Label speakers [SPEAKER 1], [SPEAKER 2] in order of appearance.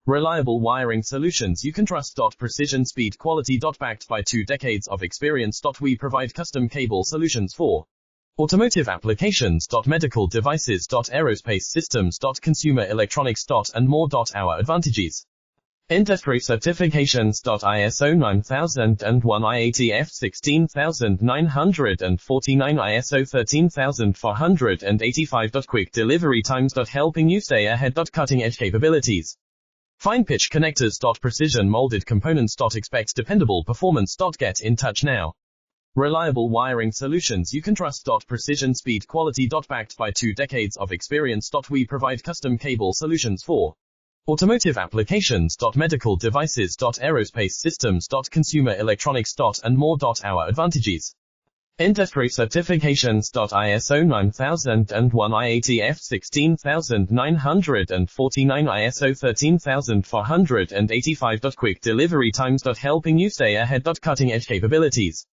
[SPEAKER 1] Reliable wiring solutions you can trust. Precision, speed, quality. Backed by 2 decades of experience. We provide custom cable solutions for automotive applications. Medical devices. Aerospace systems. Consumer electronics. And more. Our advantages: industry certifications. ISO 9001, IATF 16949, ISO 13485. Quick delivery times. Helping you stay ahead. Cutting edge capabilities: fine pitch connectors. Precision molded components. Expect dependable performance. Get in touch now. Reliable wiring solutions you can trust. Precision, speed, quality. Backed by 2 decades of experience. We provide custom cable solutions for automotive applications. Medical devices. Aerospace systems. Consumer electronics. And more. Our advantages: industry certifications. ISO 9001, IATF 16949, ISO 13485. Quick delivery times. Helping you stay ahead. Cutting edge capabilities: